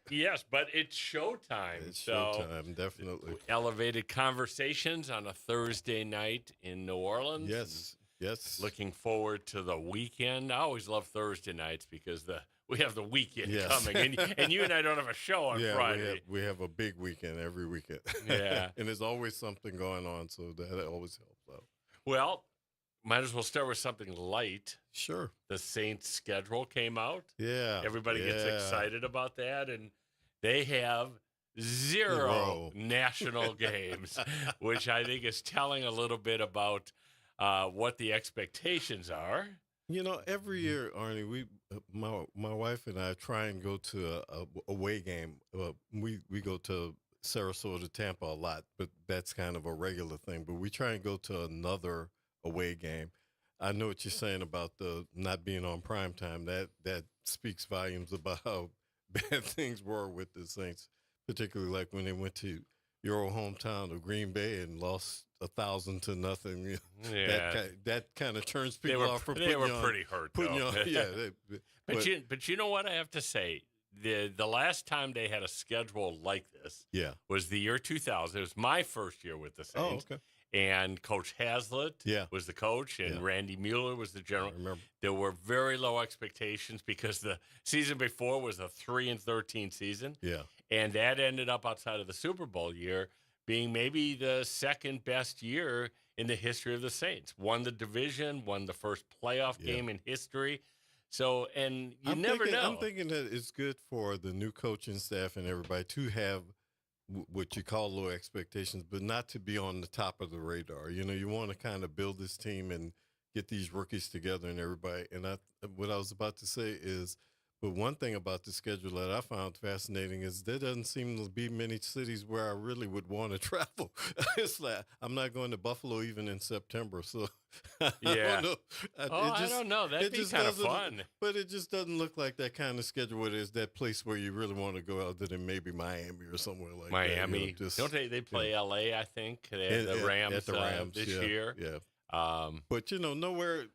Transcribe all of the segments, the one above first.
Yes, but it's showtime. It's So showtime, definitely. elevated conversations on a Thursday night in New Orleans. Yes, yes. Looking forward to the weekend. I always love Thursday nights because we have the weekend Yes. coming, and you and I don't have a show on Yeah, Friday. we have a big weekend every weekend. Yeah. And there's always something going on, so that always helps out. Well, might as well start with something light. Sure. The Saints schedule came out. Yeah. Everybody gets yeah. excited about that, and they have zero national games, which I think is telling a little bit about what the expectations are. You know, every year, Arnie, my wife and I try and go to a away game. We go to Sarasota, Tampa a lot, but that's kind of a regular thing. But we try and go to another away game. I know what you're saying about the not being on prime time. That speaks volumes about how bad things were with the Saints, particularly like when they went to your old hometown of Green Bay and lost 1,000-0. Yeah, That kind of turns people off from they were pretty hurt. putting Though. you on. Yeah, but you know what I have to say. The last time they had a schedule like this was the year 2000. It was my first year with the Saints. Oh, okay. And Coach Hazlitt was the coach, and Randy Mueller was the general. I remember. There were very low expectations because the season before was a 3-13 season. Yeah. And that ended up outside of the Super Bowl year being maybe the second best year in the history of the Saints. Won the division, won the first playoff game in history. So, and never know. I'm thinking that it's good for the new coaching staff and everybody to have what you call low expectations, but not to be on the top of the radar. You know, you want to kind of build this team and get these rookies together and everybody. And what I was about to say is, but one thing about the schedule that I found fascinating is there doesn't seem to be many cities where I really would want to travel. It's like I'm not going to Buffalo even in September, so I don't know. I don't know. That'd be kind of fun. But it just doesn't look like that kind of schedule. It is that place where you really want to go other than maybe Miami or somewhere like Miami. that. Miami. Don't they play L.A., I think, the Rams, at the Rams this year. Yeah. But you know, nowhere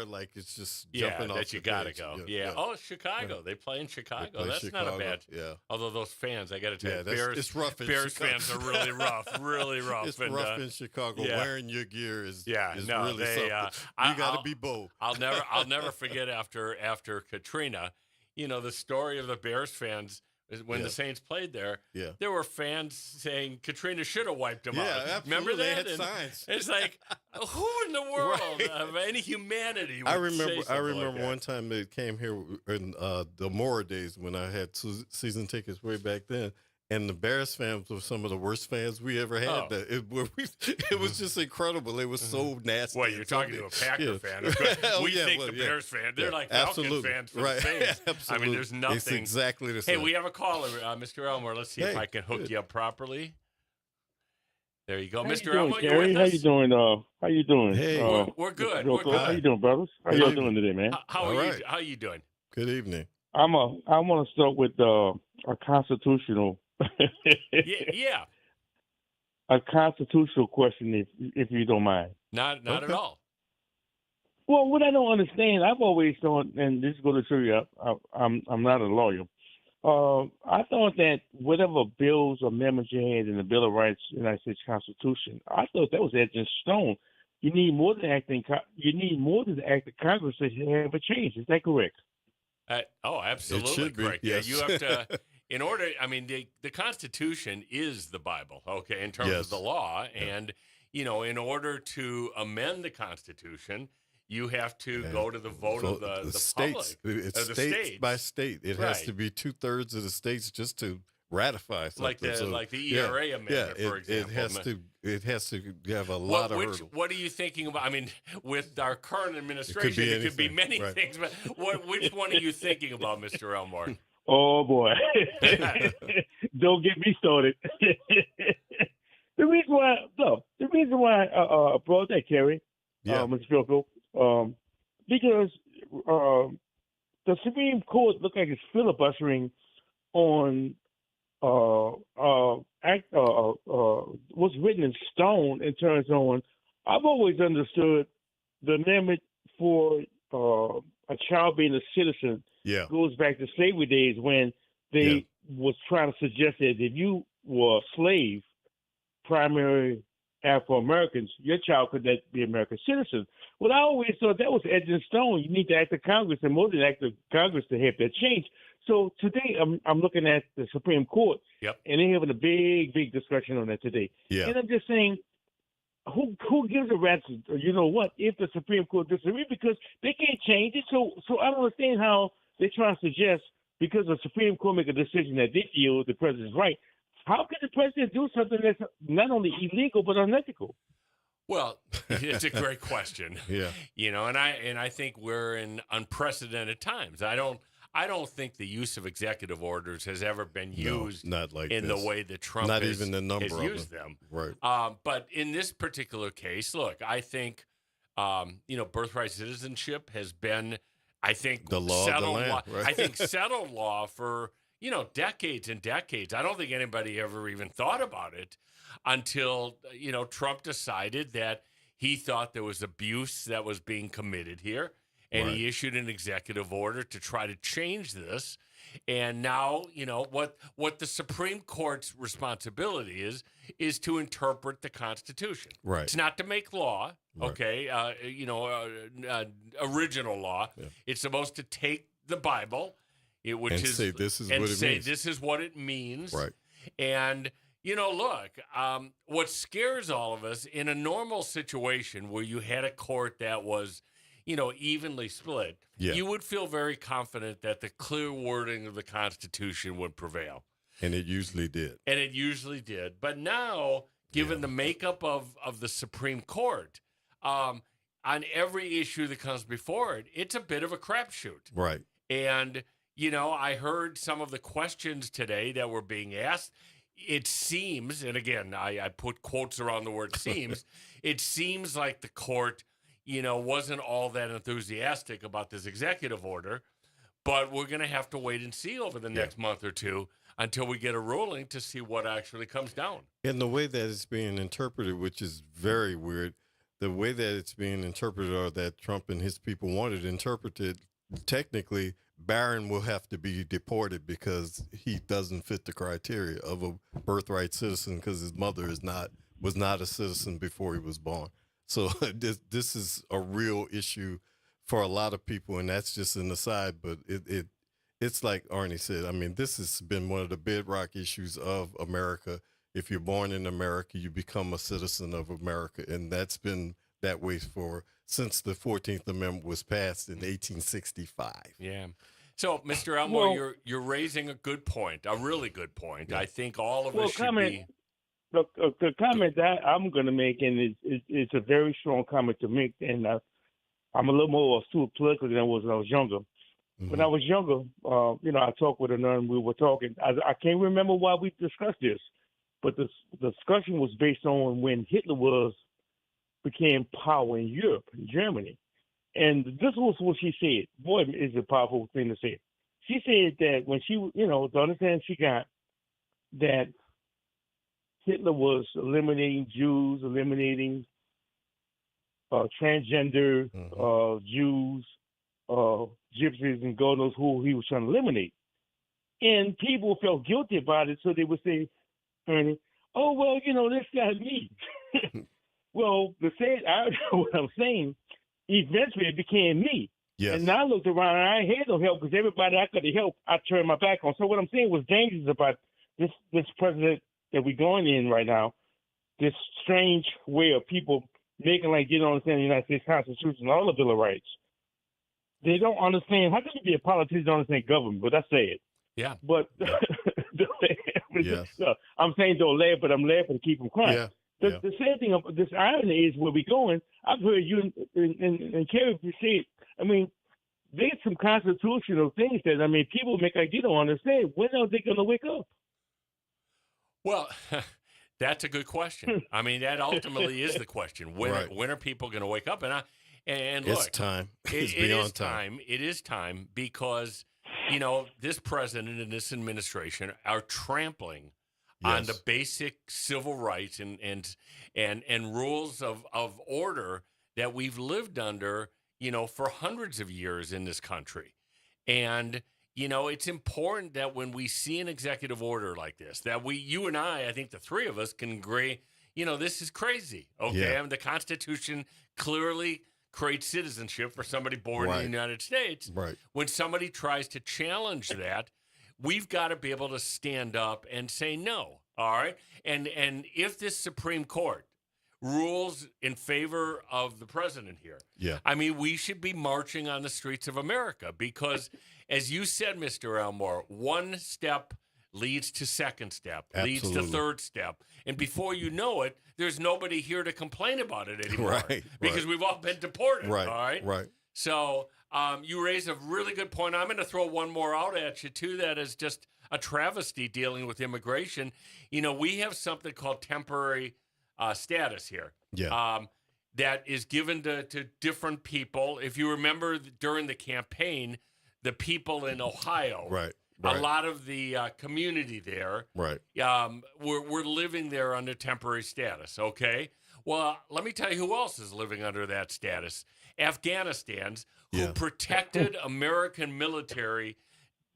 like it's just jumping off that you gotta go. Yeah. Oh, Chicago. They play in Chicago. That's Chicago. Not a bad. Yeah. Although those fans, I got to tell you, it's rough. Bears fans are really rough. Really rough. It's rough in Chicago. Wearing your gear is really something. You got to be bold. I'll never forget after Katrina. You know the story of the Bears fans. When the Saints played there, there were fans saying Katrina should have wiped them out. Absolutely. Remember that? They had signs. It's like, who in the world of any humanity would I remember like one time they came here in the Mora days when I had season tickets way back then. And the Bears fans were some of the worst fans we ever had. It was just incredible. It was so nasty. Well, you're talking to a Packer fan. We think the Bears fan. They're like Falcon fans for the Saints. I mean, there's nothing. It's exactly the same. Hey, we have a caller, Mr. Elmore. Let's see if I can hook you up properly. There you go, Mr. Elmore. You're with us? How you doing? How you doing? Hey, we're good. We're good. How you doing, brothers? How y'all doing today, man? How are you doing? Good evening. I want to start with a constitutional. Yeah. A constitutional question, if you don't mind. Not at all. Well, what I don't understand, I've always thought, and this is going to show you, I'm not a lawyer. I thought that whatever bills or amendments you had in the Bill of Rights, United States Constitution, I thought that was etched in stone. You need more than the act of Congress to have a change. Is that correct? Absolutely it should correct. Be, yes. Yeah, you have to. In order, I mean, the Constitution is the Bible, okay, in terms of the law. And, you know, in order to amend the Constitution, you have to go to the vote of the states. Public. It's state by state. It has to be 2/3 of the states just to ratify something. Like the ERA amendment, for example. It has to have a lot of hurdles. What are you thinking about? I mean, with our current administration, it could be many things, but which one are you thinking about, Mr. Elmore? Oh, boy. Don't get me started. The reason why I brought that, Cary, Mr. Philco, because the Supreme Court looked like it's filibustering on what's written in stone in terms on. I've always understood the amendment for a child being a citizen goes back to slavery days when they was trying to suggest that if you were a slave, primary Afro Americans, your child could not be American citizens. Well, I always thought that was edged in stone. You need to act of Congress and more than act of Congress to have that change. So today I'm looking at the Supreme Court, Yep. and they're having a big discussion on that today. Yeah. And I'm just saying, who gives a rat's, you know what, if the Supreme Court disagrees, because they can't change it. So I don't understand how they're trying to suggest because the Supreme Court make a decision that they feel the president's right. How can the president do something that's not only illegal but unethical? Well, it's a great question. Yeah. You know, and I think we're in unprecedented times. I don't think the use of executive orders has ever been used not like in this. the way that Trump Not has, even the number has of used them. Right. But in this particular case, look, I think, birthright citizenship has been, I think, The law of the settled land, law. right? I think settled law for, decades and decades. I don't think anybody ever even thought about it until, Trump decided that he thought there was abuse that was being committed here. And Right. he issued an executive order to try to change this. And now, what the Supreme Court's responsibility is to interpret the Constitution. Right. It's not to make law, Right. okay? Original law. Yeah. It's supposed to take the Bible, which And is say this is and what it say means. this is what it means. Right. And look, what scares all of us in a normal situation where you had a court that was, evenly split, Yeah. you would feel very confident that the clear wording of the Constitution would prevail. And it usually did. And it usually did. But now, given the makeup of the Supreme Court, on every issue that comes before it, it's a bit of a crapshoot. Right. And, I heard some of the questions today that were being asked. It seems, and again, I put quotes around the word seems, it seems like the court, wasn't all that enthusiastic about this executive order, but we're going to have to wait and see over the next month or two until we get a ruling to see what actually comes down. And the way that it's being interpreted, which is very weird, the way that it's being interpreted or that Trump and his people wanted interpreted, technically, Barron will have to be deported because he doesn't fit the criteria of a birthright citizen because his mother was not a citizen before he was born. So this is a real issue for a lot of people, and that's just an aside. But it's like Arnie said. I mean, this has been one of the bedrock issues of America. If you're born in America, you become a citizen of America, and that's been that way since the 14th Amendment was passed in 1865. Yeah. So, Mr. Elmore, you're raising a good point, a really good point. Yeah. I think all of us should be. The comment that I'm going to make, and it's a very strong comment to make, and I'm a little more astute politically than I was when I was younger. Mm-hmm. When I was younger, I talked with a nun. We were talking. I can't remember why we discussed this, but the discussion was based on when Hitler became power in Europe, in Germany. And this was what she said. Boy, is a powerful thing to say. She said that when she, the understanding she got that Hitler was eliminating Jews, eliminating transgender Jews, gypsies, and God knows who he was trying to eliminate. And people felt guilty about it, so they would say, Ernie, oh, well, this got me. Well, what I'm saying, eventually it became me. Yes. And now I looked around and I had no help because everybody I could have helped, I turned my back on. So what I'm saying was dangerous about this president that we're going in right now, this strange way of people making like they don't understand the United States Constitution and all the Bill of Rights. They don't understand. How can you be a politician and don't understand government? But I say it. Yeah. But Yes. no, I'm saying don't laugh, but I'm laughing to keep them quiet. Yeah. The sad thing of this irony is where we're going. I've heard you and Cary say, I mean, there's some constitutional things that, people make like they don't understand. When are they going to wake up? Well, that's a good question. I mean, that ultimately is the question. When are people going to wake up? And look, it's time. It's it beyond is time. It is time because, this president and this administration are trampling on the basic civil rights and rules of order that we've lived under, for hundreds of years in this country. And, it's important that when we see an executive order like this, that you and I think the three of us can agree, this is crazy. Okay. Yeah. And the Constitution clearly creates citizenship for somebody born in the United States. Right. When somebody tries to challenge that, we've got to be able to stand up and say no. All right. And if this Supreme Court rules in favor of the president here, yeah, we should be marching on the streets of America because, as you said, Mr. Elmore, one step leads to second step, leads to third step. And before you know it, there's nobody here to complain about it anymore because we've all been deported. Right. All right. Right. So you raise a really good point. I'm going to throw one more out at you, too, that is just a travesty dealing with immigration. We have something called temporary status here. Yeah. That is given to different people. If you remember during the campaign, the people in Ohio, Right. a lot of the community there, Right. we're living there under temporary status, okay? Well, let me tell you who else is living under that status. Afghanistan's, who protected American military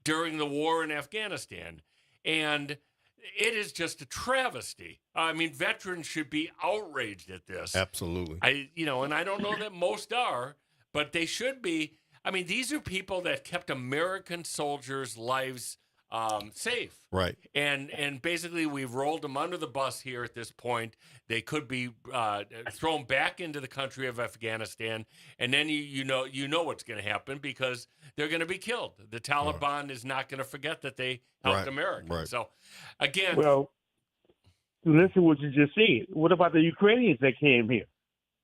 during the war in Afghanistan. And it is just a travesty. Veterans should be outraged at this. Absolutely. And I don't know that most are, but they should be. These are people that kept American soldiers' lives safe. Right. And basically, we've rolled them under the bus here at this point. They could be thrown back into the country of Afghanistan, and then you know what's going to happen because they're going to be killed. The Taliban is not going to forget that they helped Americans. Right. So, again, Well, listen to what you just said. What about the Ukrainians that came here?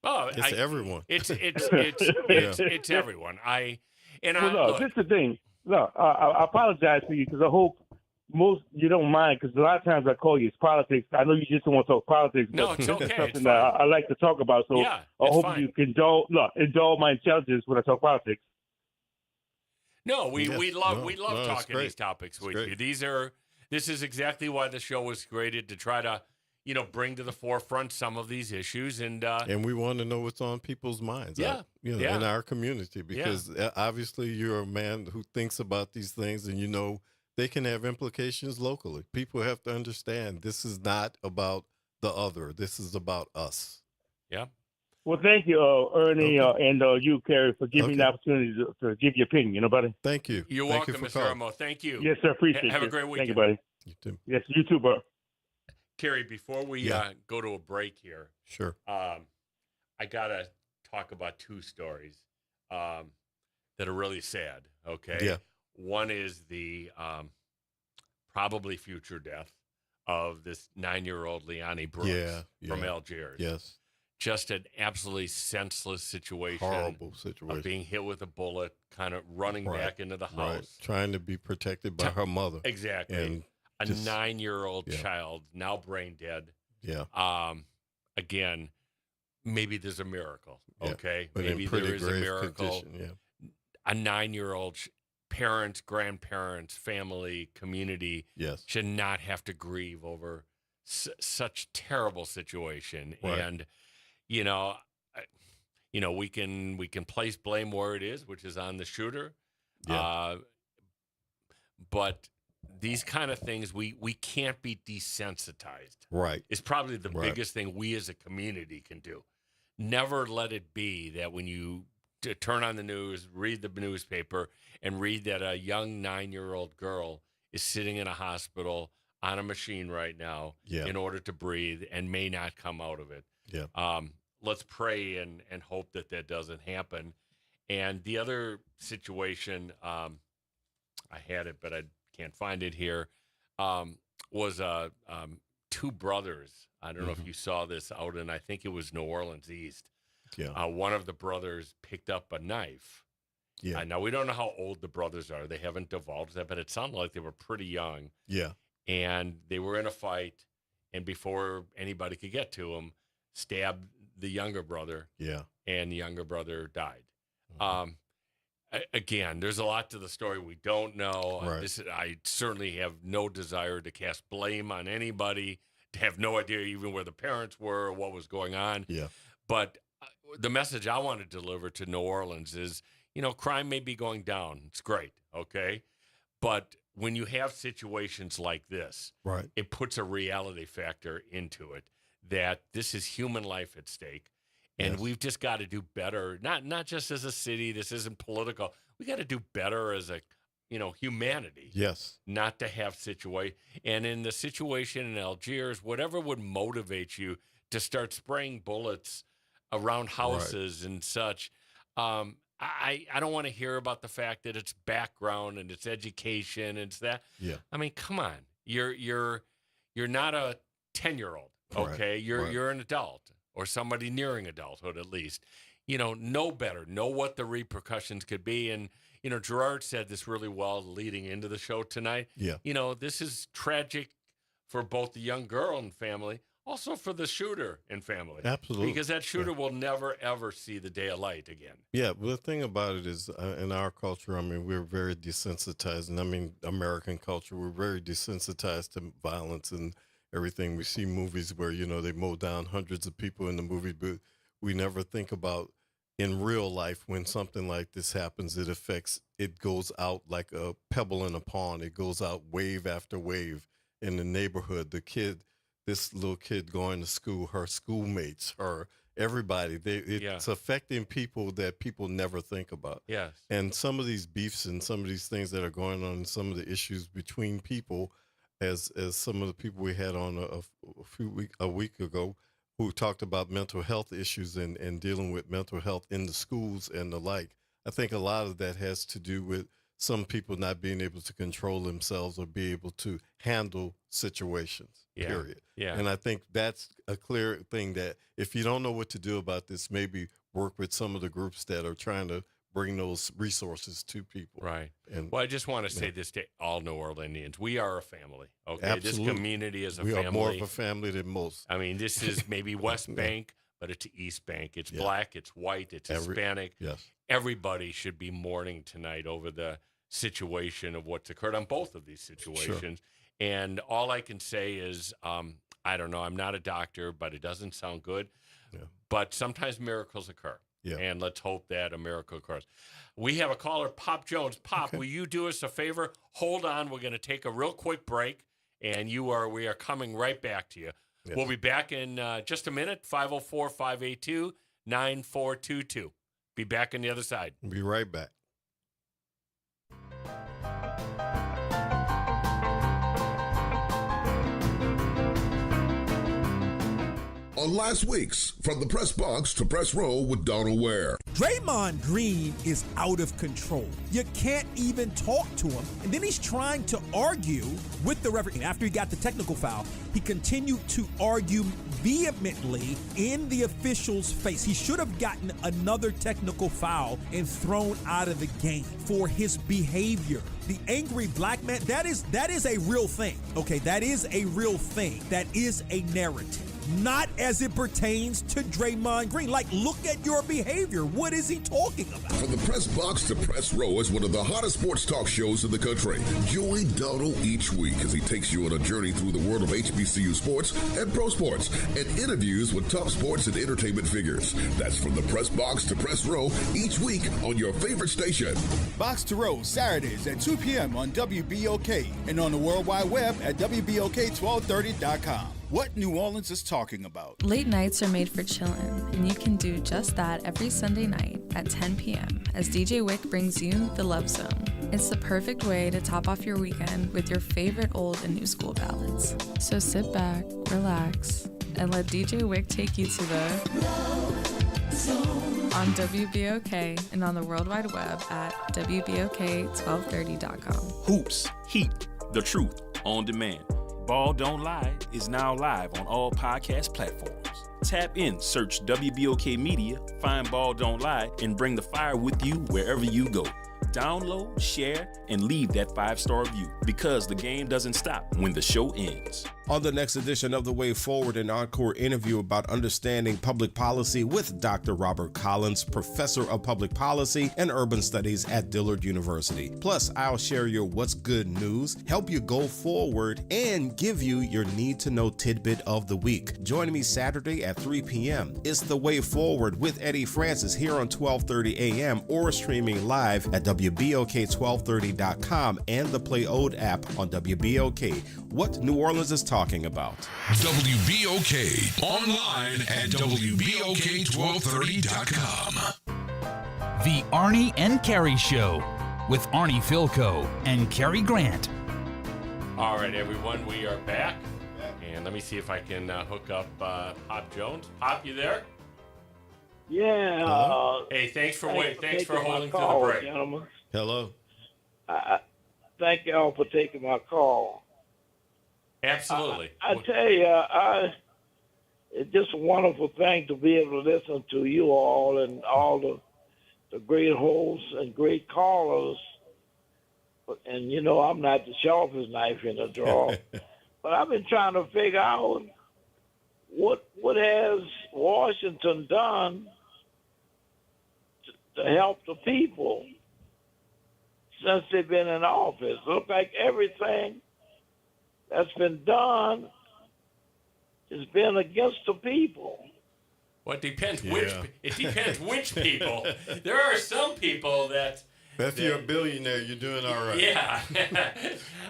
Oh, it's everyone. It's everyone. This is the thing. No, I apologize for you because I hope you don't mind because a lot of times I call you it's politics. I know you just don't want to talk politics. No, but it's okay. something It's that fine. I like to talk about. So Yeah, I hope fine. you can indulge my intelligence when I talk politics. No, we love talking great. these topics It's with great. you. This is exactly why the show was created, to try to bring to the forefront some of these issues. And we want to know what's on people's minds. In our community, because obviously you're a man who thinks about these things, and they can have implications locally. People have to understand this is not about the other. This is about us. Yeah. Well, thank you, Ernie, and you, Cary, for giving me the opportunity to give your opinion, buddy. Thank you. You're Thank welcome, you Mr. Armo. Thank you. Yes, sir. Appreciate it. Have a great weekend. Thank you, buddy. You too. Yes, you too, bro. Cary, before we go to a break here, Sure. I got to talk about two stories that are really sad, okay? Yeah. One is the probably future death of this 9-year-old Leonie Brooks from Algiers. Yes. Just an absolutely senseless situation. Horrible situation. Of being hit with a bullet, kind of running back into the house. Right. Trying to be protected by her mother. Exactly. And a 9-year-old child, now brain dead. Yeah. Again, maybe there's a miracle, okay? But maybe there is a miracle. Condition, A 9-year-old parents, grandparents, family, community should not have to grieve over such terrible situation. Right. And we can place blame where it is, which is on the shooter. Yeah. But these kind of things, we can't be desensitized. Right. It's probably the biggest thing we as a community can do. Never let it be that when you turn on the news, read the newspaper, and read that a young 9-year-old girl is sitting in a hospital on a machine right now in order to breathe and may not come out of it. Yeah. Let's pray and hope that doesn't happen. And the other situation, I had it, but I can't find it here, was two brothers. I don't know if you saw this out in, I think it was New Orleans East. Yeah. One of the brothers picked up a knife. Yeah. Now, we don't know how old the brothers are. They haven't divulged that, but it sounded like they were pretty young. Yeah. And they were in a fight, and before anybody could get to them, stabbed the younger brother. Yeah. And the younger brother died. Again, there's a lot to the story we don't know. Right. I certainly have no desire to cast blame on anybody, to have no idea even where the parents were or what was going on. Yeah. But the message I want to deliver to New Orleans is, crime may be going down. It's great, okay? But when you have situations like this, Right. it puts a reality factor into it that this is human life at stake. And Yes. we've just got to do better, not just as a city. This isn't political. We got to do better as a, humanity, Yes. not to have situation. And in the situation in Algiers, whatever would motivate you to start spraying bullets around houses and such, I don't want to hear about the fact that it's background and it's education and it's that. Yeah. I mean, come on. You're not a 10-year-old, Right. okay? You're Right. you're an adult or somebody nearing adulthood at least. Know better, know what the repercussions could be. And Gerard said this really well leading into the show tonight. Yeah. This is tragic for both the young girl and family, also for the shooter and family. Absolutely. Because that shooter will never, ever see the day of light again. Yeah, well, the thing about it is, in our culture, I mean, we're very desensitized, and I mean, American culture, we're very desensitized to violence and everything. We see movies where they mow down hundreds of people in the movie, but we never think about in real life when something like this happens. It goes out like a pebble in a pond. It goes out wave after wave in the neighborhood. This little kid going to school, her schoolmates, everybody. It's affecting people that people never think about. Yes. And some of these beefs and some of these things that are going on, some of the issues between people, as some of the people we had on a week ago, who talked about mental health issues and dealing with mental health in the schools and the like. I think a lot of that has to do with some people not being able to control themselves or be able to handle situations, period. Yeah. And I think that's a clear thing that if you don't know what to do about this, maybe work with some of the groups that are trying to bring those resources to people. Right. And Well, I just want to say this to all New Orleanians. We are a family, okay? Absolutely. This community is a we family. are more of a family than most. I mean, this is maybe West Bank, but it's East Bank. It's Yeah. black, it's white, it's Hispanic. Yes. Everybody should be mourning tonight over the situation of what's occurred on both of these situations. And all I can say is, I don't know, I'm not a doctor, but it doesn't sound good. Yeah. But sometimes miracles occur. Yeah. And let's hope that a miracle occurs. We have a caller, Pop Jones. Pop, will you do us a favor? Hold on. We're going to take a real quick break, and we are coming right back to you. Yeah. We'll be back in just a minute, 504-582-9422. Be back on the other side. We'll be right back. On last week's From the Press Box to Press Row with Donald Ware. Draymond Green is out of control. You can't even talk to him. And then he's trying to argue with the referee. After he got the technical foul, he continued to argue vehemently in the official's face. He should have gotten another technical foul and thrown out of the game for his behavior. The angry black man, that is a real thing. Okay, that is a real thing. That is a narrative. Not as it pertains to Draymond Green. Like, look at your behavior. What is he talking about? From the Press Box to Press Row is one of the hottest sports talk shows in the country. Join Donald each week as he takes you on a journey through the world of HBCU sports and pro sports and interviews with top sports and entertainment figures. That's From the Press Box to Press Row each week on your favorite station. Box to Row, Saturdays at 2 p.m. on WBOK and on the World Wide Web at WBOK1230.com. What New Orleans is talking about. Late nights are made for chillin', and you can do just that every Sunday night at 10 p.m. as DJ Wick brings you The Love Zone. It's the perfect way to top off your weekend with your favorite old and new school ballads. So sit back, relax, and let DJ Wick take you to the Love Zone on WBOK and on the World Wide Web at WBOK1230.com. Hoops, Heat, The Truth, on demand. Ball Don't Lie is now live on all podcast platforms. Tap in, search WBOK Media, find Ball Don't Lie, and bring the fire with you wherever you go. Download, share, and leave that 5-star review because the game doesn't stop when the show ends. On the next edition of The Way Forward, an encore interview about understanding public policy with Dr. Robert Collins, professor of public policy and urban studies at Dillard University. Plus, I'll share your what's good news, help you go forward, and give you your need-to-know tidbit of the week. Join me Saturday at 3 p.m. It's The Way Forward with Eddie Francis here on 1230 a.m. or streaming live at WBOK1230.com, and the Play Ode app on WBOK. What New Orleans is talking about. WBOK online at WBOK1230.com. The Arnie and Cary Show with Arnie Philco and Cary Grant. All right, everyone, we are back. And let me see if I can hook up Pop Jones. Pop, you there? Yeah. Hey, thanks for holding through the call, break. Gentlemen. Hello. Thank y'all for taking my call. Absolutely. I tell you, it's just a wonderful thing to be able to listen to you all and all the great hosts and great callers. And, you know, I'm not the sharpest knife in the drawer. But I've been trying to figure out what has Washington done to help the people since they've been in office. Look like everything that's been done has been against the people. Well, it depends which people. There are some people that. If you're a billionaire, you're doing all right. Yeah,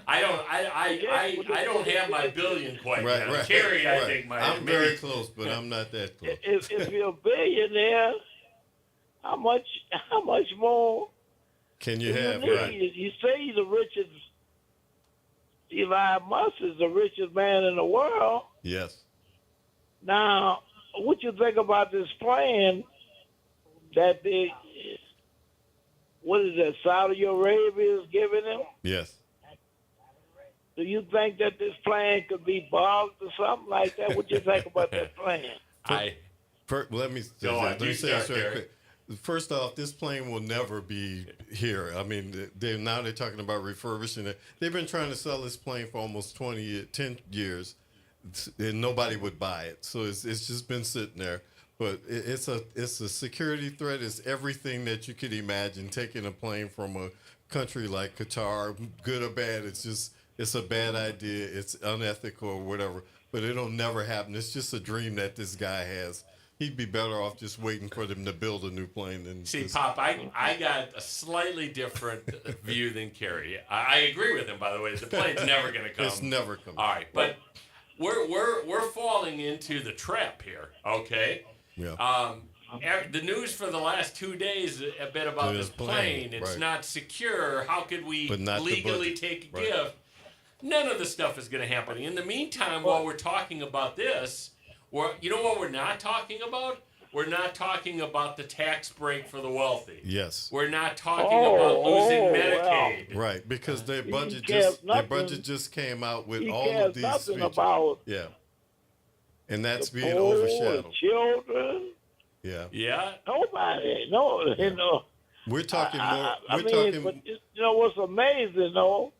I don't have my billion quite yet. Right. Cary, I think might. I'm very close, but I'm not that close. If you're a billionaire, how much more Can you have? need? Right. You say the richest. Elon Musk is the richest man in the world. Yes. Now, what you think about this plan that what is that, Saudi Arabia is giving him? Yes. Do you think that this plan could be bugged or something like that? What do you think about that plan? Let me say this very quick. First off, this plane will never be here. I mean, they're talking about refurbishing it. They've been trying to sell this plane for almost 10 years, and nobody would buy it. So it's just been sitting there. But it's a security threat. It's everything that you could imagine. Taking a plane from a country like Qatar, good or bad, it's a bad idea. It's unethical or whatever. But it'll never happen. It's just a dream that this guy has. He'd be better off just waiting for them to build a new plane than. See, Pop, I got a slightly different view than Cary. I agree with him, by the way. The plane's never going to come. It's never coming. All right, but we're falling into the trap here. Okay. Yeah. The news for the last 2 days a bit about this plane. It's right. not secure. How could we legally take a right. gift? None of the stuff is going to happen. In the meantime, while we're talking about this, you know what we're not talking about? We're not talking about the tax break for the wealthy. Yes. We're not talking about losing Medicaid. Wow. Right, because their budget just came out with all of these features. About and that's being overshadowed. Children. Yeah. Yeah. Nobody. No. Yeah. You know. We're talking more. But you know what's amazing though?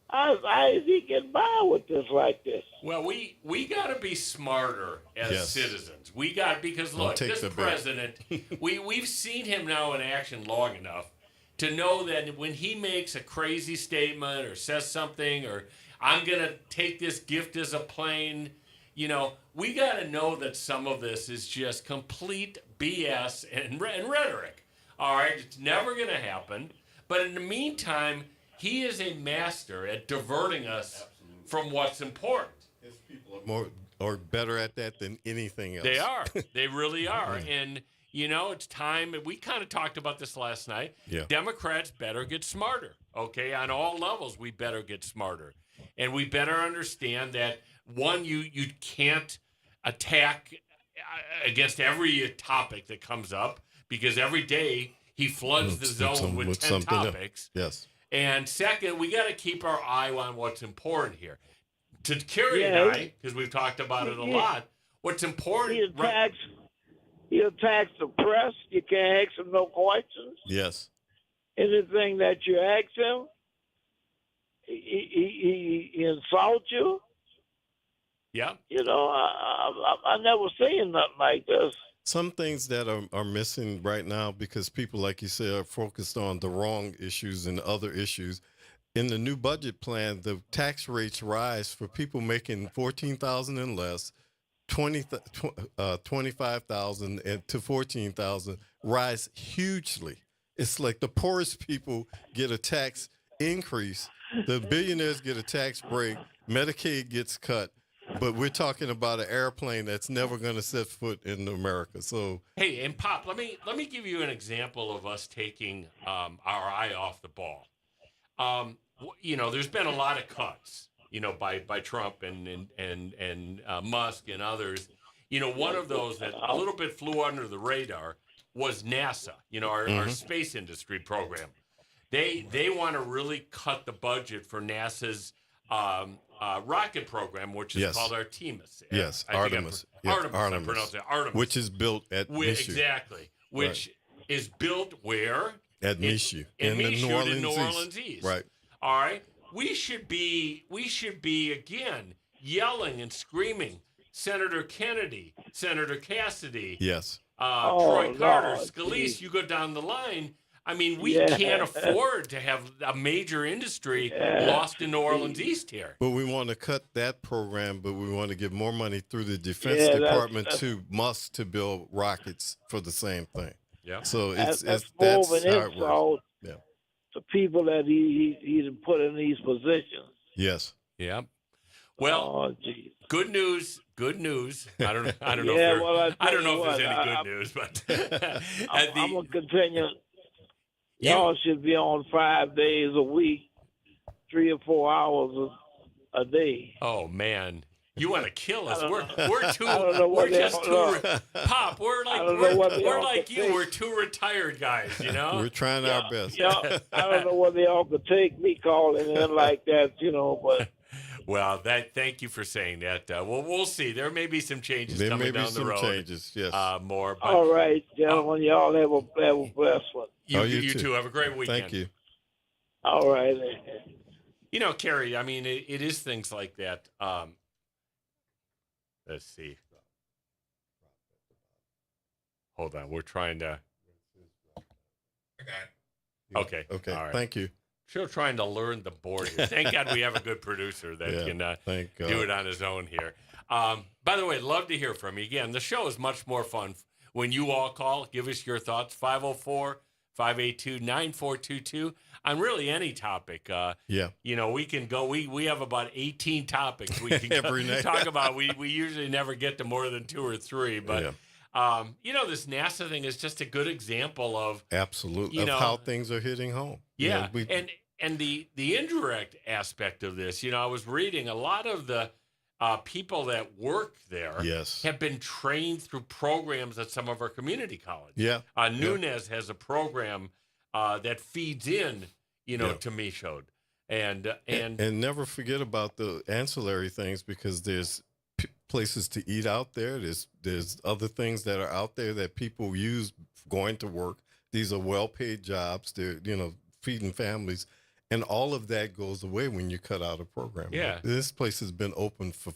How is he getting by with this like this? Well, we got to be smarter as citizens. We got because look, this president, we've seen him now in action long enough to know that when he makes a crazy statement or says something or I'm gonna take this gift as a plane, you know, we got to know that some of this is just complete BS and rhetoric. All right, it's never gonna happen. But in the meantime, he is a master at diverting us from what's important. His people are more or better at that than anything else. They are. They really are. And, you know, it's time. We kind of talked about this last night. Yeah. Democrats better get smarter, okay? On all levels, we better get smarter. And we better understand that, one, you can't attack against every topic that comes up because every day he floods the zone with 10 topics. Yes. And second, we got to keep our eye on what's important here. To Cary and I, because we've talked about it a lot, what's important... He attacks the press. You can't ask him no questions. Yes. Anything that you ask him, he insults you. Yeah. You know, I never seen nothing like this. Some things that are missing right now because people, like you said, are focused on the wrong issues and other issues. In the new budget plan, the tax rates rise for people making $14,000 and less, $25,000 to $14,000 rise hugely. it's like the poorest people get a tax increase, the billionaires get a tax break, Medicaid gets cut, but we're talking about an airplane that's never going to set foot in America. So hey, and Pop, let me give you an example of us taking our eye off the ball. There's been a lot of cuts, by Trump and Musk and others. One of those that a little bit flew under the radar was NASA, our space industry program. They want to really cut the budget for NASA's rocket program, which is called Artemis. Yes, Artemis. Artemis. I pronounce it Artemis. Which is built at Michoud. Exactly. Which is built where? At Michoud. In the New Orleans East. Right. All right. We should be again yelling and screaming. Senator Kennedy, Senator Cassidy, yes, Troy Carter, Scalise. You go down the line. I mean, we can't afford to have a major industry lost in New Orleans East here. But we want to cut that program, but we want to give more money through the Defense Department to Musk to build rockets for the same thing. Yeah. So that's how an it insult works. Yeah. to people that he put in these positions. Yes. Yeah. Well, good news. Good news. I don't know. I don't know if there's any good news, but I'm gonna continue. Y'all should be on 5 days a week, 3 or 4 hours a day. Oh man, you want to kill us? We're too. Pop. We're like you. We're two retired guys. We're trying our best. I don't know whether y'all could take me calling in like that. But. Well, thank you for saying that. We'll see. There may be some changes coming down the road. There may be some changes, yes. More. But, all right, gentlemen. Y'all have a blessed one. You too. Have a great weekend. Thank you. All right. Cary, I mean, it is things like that. Let's see. Hold on. We're trying to. Okay. Okay. All right. Thank you. Still trying to learn the board here. Thank God we have a good producer that can do it on his own here. By the way, love to hear from you. Again, the show is much more fun when you all call. Give us your thoughts, 504-582-9422, on really any topic. We can go. We have about 18 topics we can every night talk about. We usually never get to more than 2 or 3, but this NASA thing is just a good example of absolutely of how things are hitting home. Yeah, and the indirect aspect of this, I was reading a lot of the people that work there have been trained through programs at some of our community colleges. Yeah, Nunez has a program that feeds in, to Michoud, and never forget about the ancillary things, because there's places to eat out there. There's other things that are out there that people use going to work. These are well-paid jobs. They're feeding families, and all of that goes away when you cut out a program. Yeah, this place has been open for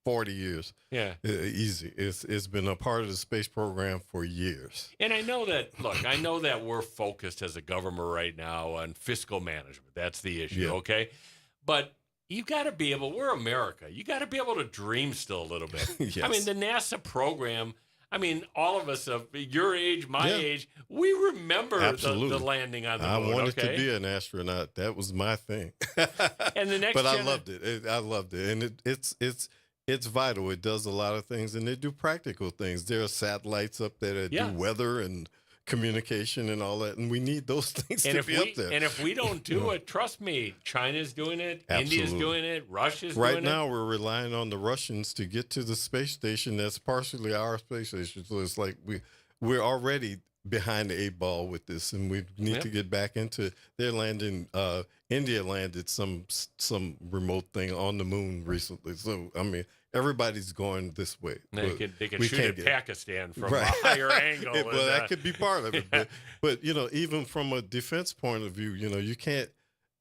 40 years. Yeah, easy. It's been a part of the space program for years. And I know that. Look, I know that we're focused as a government right now on fiscal management. That's the issue. Okay, but you got to be able. We're America. You got to be able to dream still a little bit. Yes. I mean, the NASA program. I mean, all of us of your age, my age, we remember the landing on the moon. I wanted to be an astronaut. That was my thing. And the next, but I loved it. I loved it, and it's vital. It does a lot of things, and they do practical things. There are satellites up there that do weather and communication and all that, and we need those things to be up there. And if we don't do it, trust me, China's doing it, Absolutely. India's doing it, Russia's doing it. Right now, we're relying on the Russians to get to the space station that's partially our space station. So it's like we're already behind the 8 ball with this, and we need to get back into their landing. India landed some remote thing on the moon recently. So, I mean, everybody's going this way. They can shoot at Pakistan from a higher angle. Well, that could be part of it. But even from a defense point of view, you can't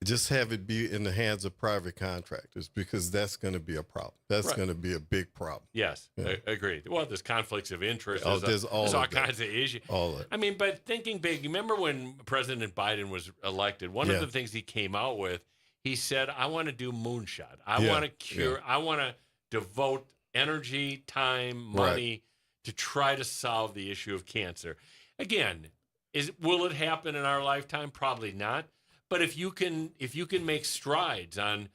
just have it be in the hands of private contractors, because that's going to be a problem. That's going to be a big problem. Yes, agreed. Well, there's conflicts of interest. There's all kinds of issues. All of it. I mean, but thinking big, you remember when President Biden was elected, one of the things he came out with, he said, I want to do moonshot. I want to cure. I want to devote energy, time, money to try to solve the issue of cancer. Again, Will it happen in our lifetime? Probably not. But if you can make strides on,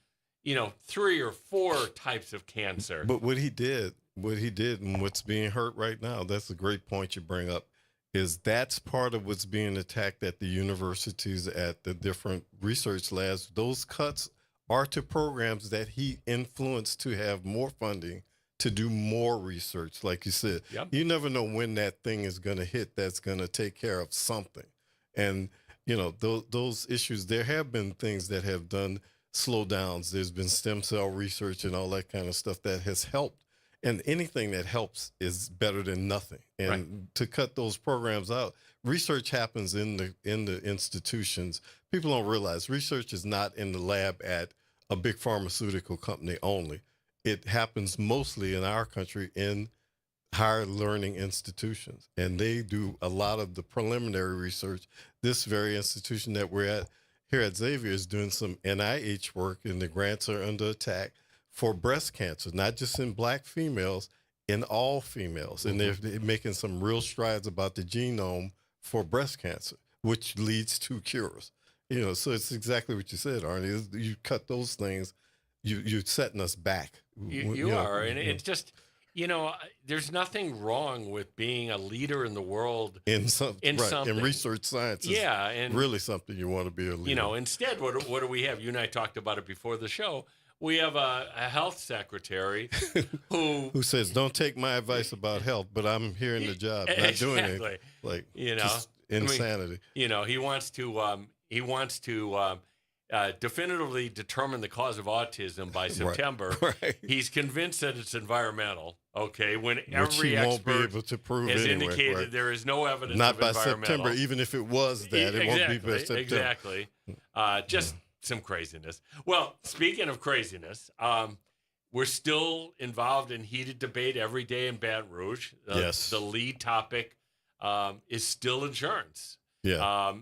3 or 4 types of cancer. But what he did, and what's being hurt right now, that's a great point you bring up, is that's part of what's being attacked at the universities, at the different research labs. Those cuts are to programs that he influenced to have more funding to do more research. Like you said, Yep. You never know when that thing is going to hit that's going to take care of something. And, those issues, there have been things that have done slowdowns. There's been stem cell research and all that kind of stuff that has helped. And anything that helps is better than nothing. And to cut those programs out, research happens in the institutions. People don't realize research is not in the lab at a big pharmaceutical company only. It happens mostly in our country in higher learning institutions. And they do a lot of the preliminary research. This very institution that we're at here at Xavier is doing some NIH work, and the grants are under attack for breast cancer, not just in Black females, in all females. And they're making some real strides about the genome for breast cancer, which leads to cures. So it's exactly what you said, Arnie. You cut those things, you're setting us back. You are. And it's just, there's nothing wrong with being a leader in the world. In something. In research science. Yeah. And really something you want to be a leader. Instead, what do we have? You and I talked about it before the show. We have a health secretary who says, "Don't take my advice about health, but I'm here in the job, not doing it." Like, just insanity. He wants to definitively determine the cause of autism by September. Right. He's convinced that it's environmental. Okay, when Which every he won't be expert able to prove has anyway, indicated right. there is no evidence Not of by environmental. September, even if it was that, it won't be by September. Exactly. Just some craziness. Well, speaking of craziness, we're still involved in heated debate every day in Baton Rouge. Yes. The lead topic is still insurance. Yeah.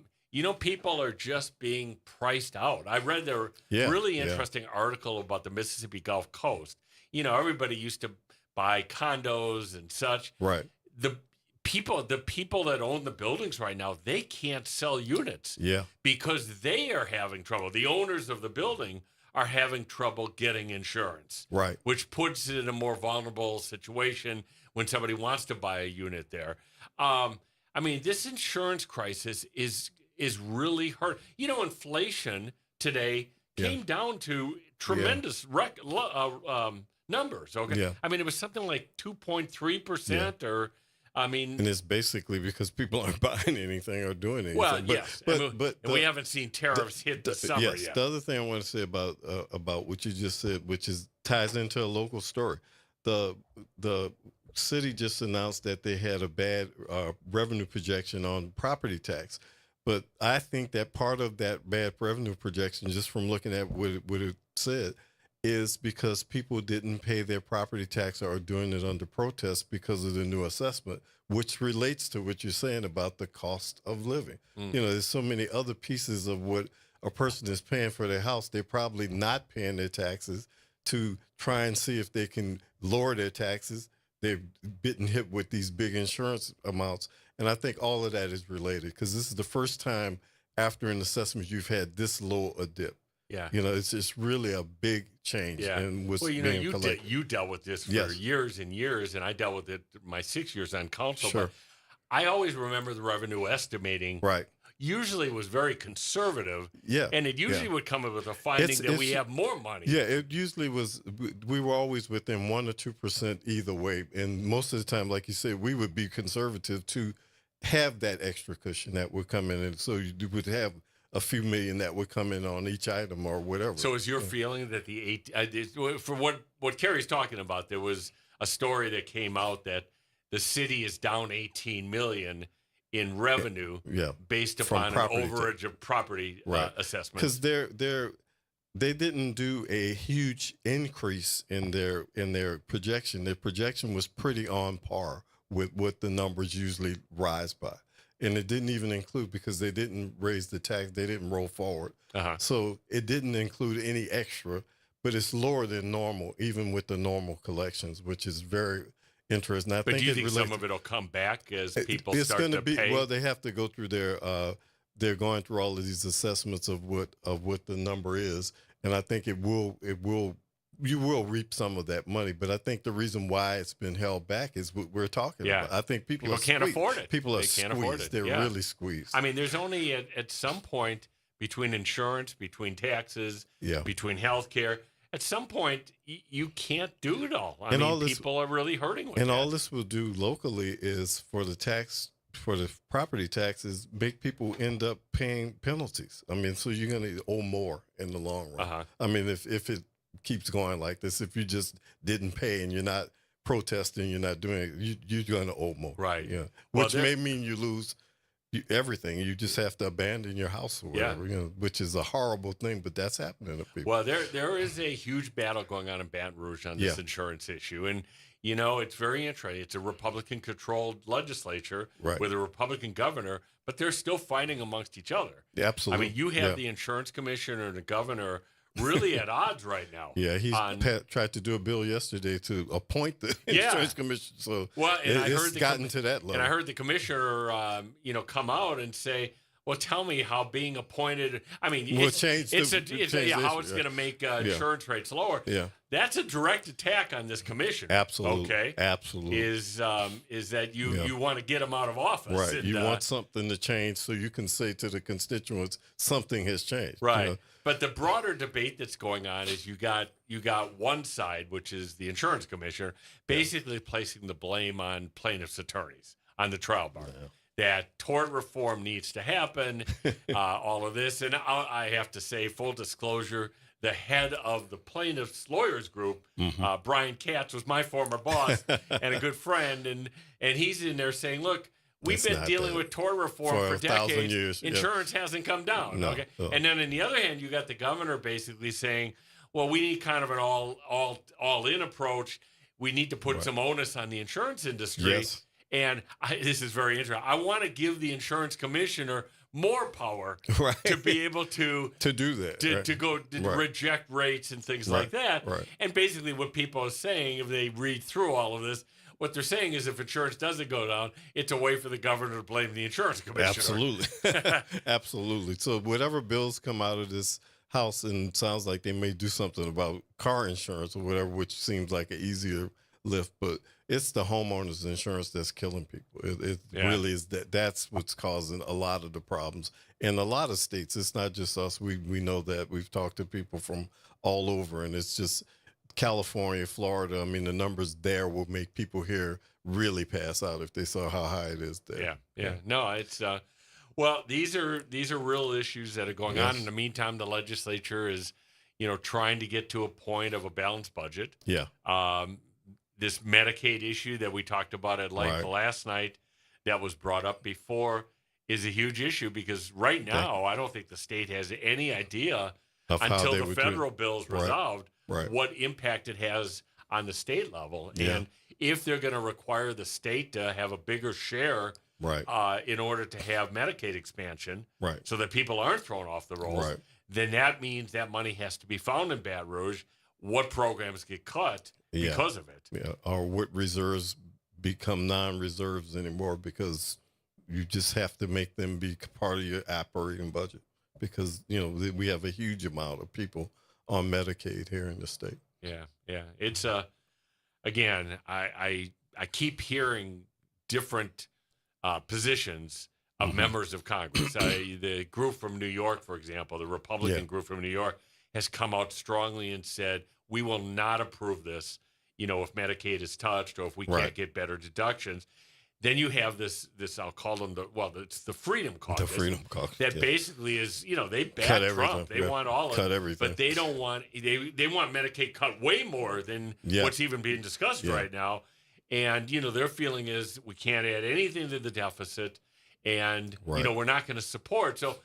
People are just being priced out. I read their really interesting article about the Mississippi Gulf Coast. Everybody used to buy condos and such. Right. The people that own the buildings right now, they can't sell units. Yeah. Because they are having trouble. The owners of the building are having trouble getting insurance. Right. Which puts it in a more vulnerable situation when somebody wants to buy a unit there. This insurance crisis is really hurt. Inflation today came down to tremendous numbers. Okay. Yeah. It was something like 2.3% or. And it's basically because people aren't buying anything or doing anything. Well, yes, but we haven't seen tariffs hit the summer yet. Yes, the other thing I want to say about what you just said, which ties into a local story. The city just announced that they had a bad revenue projection on property tax, but I think that part of that bad revenue projection, just from looking at what it said, is because people didn't pay their property tax or are doing it under protest because of the new assessment, which relates to what you're saying about the cost of living. There's so many other pieces of what a person is paying for their house. They're probably not paying their taxes to try and see if they can lower their taxes. They've been hit with these big insurance amounts. And I think all of that is related because this is the first time after an assessment you've had this low a dip. Yeah. It's just really a big change. Yeah. And what's you being collected. You dealt with this for years and years, and I dealt with it my 6 years on council. Sure. But I always remember the revenue estimating. Right. Usually was very conservative. Yeah. And it usually would come up with a finding that we have more money. Yeah, it usually was. We were always within 1 or 2% either way. And most of the time, like you said, we would be conservative to have that extra cushion that would come in. And so you would have a few million that would come in on each item or whatever. So is your feeling that for what Cary's talking about, there was a story that came out that the city is down $18 million in revenue based upon an overage of property assessment. Because they didn't do a huge increase in their projection. Their projection was pretty on par with what the numbers usually rise by. And it didn't even include, because they didn't raise the tax, they didn't roll forward. So it didn't include any extra, but it's lower than normal, even with the normal collections, which is very interest. And I But think do you it think relates, some of it will come back as people it's start going to be pay? well. They have to go through they're going through all of these assessments of what the number is, and I think you will reap some of that money. But I think the reason why it's been held back is what we're talking about. I think people can't afford it. People are can't squeezed. afford it. They're really squeezed. I mean, there's only at some point between insurance, between taxes, between health care, at some point you can't do it all. I mean, people are really hurting with it. And all this will do locally is for the property taxes, make people end up paying penalties. I mean, so you're going to owe more in the long run. I mean, if it keeps going like this, if you just didn't pay and you're not protesting, you're not doing it, you're going to owe more. Right. Yeah. Which may mean you lose everything. You just have to abandon your house or whatever, which is a horrible thing, but that's happening to people. Well, there is a huge battle going on in Baton Rouge on this insurance issue. And, it's very interesting. It's a Republican-controlled legislature with a Republican governor, but they're still fighting amongst each other. Yeah, absolutely. I mean, you have the insurance commissioner and the governor really at odds right now. Yeah, he tried to do a bill yesterday to appoint the insurance commission. So it's gotten to that level. And I heard the commissioner, come out and say, "Well, tell me how being appointed. I mean, how it's going to make insurance rates lower." Yeah, that's a direct attack on this commissioner. Absolutely. Okay. Absolutely. Is that you want to get him out of office? Right. And, you want something to change so you can say to the constituents something has changed. Right. But the broader debate that's going on is you got one side, which is the insurance commissioner, basically placing the blame on plaintiffs' attorneys, on the trial bar, that tort reform needs to happen, all of this. And I have to say, full disclosure, the head of the plaintiffs' lawyers group, Brian Katz, was my former boss and a good friend. And he's in there saying, look, we've been dealing with tort reform for decades. Years. Insurance hasn't come down. No, okay. no. And then on the other hand, you got the governor basically saying, well, we need kind of an all-in approach. We need to put some onus on the insurance industry. Yes. And this is very interesting. I want to give the insurance commissioner more power to be able to do that, to go reject rates and things like that. Right. And basically what people are saying, if they read through all of this, what they're saying is if insurance doesn't go down, it's a way for the governor to blame the insurance commissioner. Absolutely. Absolutely. So whatever bills come out of this House, and it sounds like they may do something about car insurance or whatever, which seems like an easier lift, but it's the homeowners insurance that's killing people. It really is. That's what's causing a lot of the problems in a lot of states. It's not just us. We know that. We've talked to people from all over, and it's just California, Florida. I mean, the numbers there will make people here really pass out if they saw how high it is there. Yeah. No, it's well, these are real issues that are going on. In the meantime, the legislature is, trying to get to a point of a balanced budget. Yeah. This Medicaid issue that we talked about at length last night, that was brought up before, is a huge issue because right now I don't think the state has any idea until the federal bill's resolved what impact it has on the state level. And if they're going to require the state to have a bigger share in order to have Medicaid expansion so that people aren't thrown off the rolls, then that means that money has to be found in Baton Rouge. What programs get cut because of it? Yeah, or what reserves become non-reserves anymore because you just have to make them be part of your operating budget because, we have a huge amount of people on Medicaid here in the state. Yeah. It's again, I keep hearing different positions of members of Congress. The group from New York, for example, the Republican group from New York, has come out strongly and said, we will not approve this, if Medicaid is touched or if we can't get better deductions. Then you have this I'll call them it's the Freedom Caucus. The Freedom Caucus. That basically is, they back Trump. They want all of it. Cut everything. But they don't want, they want Medicaid cut way more than what's even being discussed right now. And, their feeling is we can't add anything to the deficit and, we're not going to support. So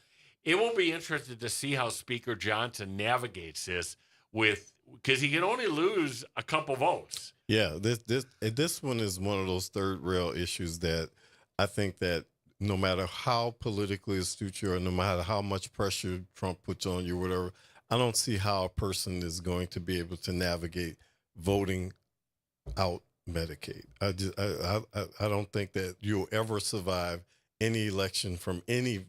it will be interesting to see how Speaker Johnson navigates this because he can only lose a couple votes. Yeah, this one is one of those third rail issues that I think that no matter how politically astute you are, no matter how much pressure Trump puts on you, whatever, I don't see how a person is going to be able to navigate voting out Medicaid. I don't think that you'll ever survive any election from any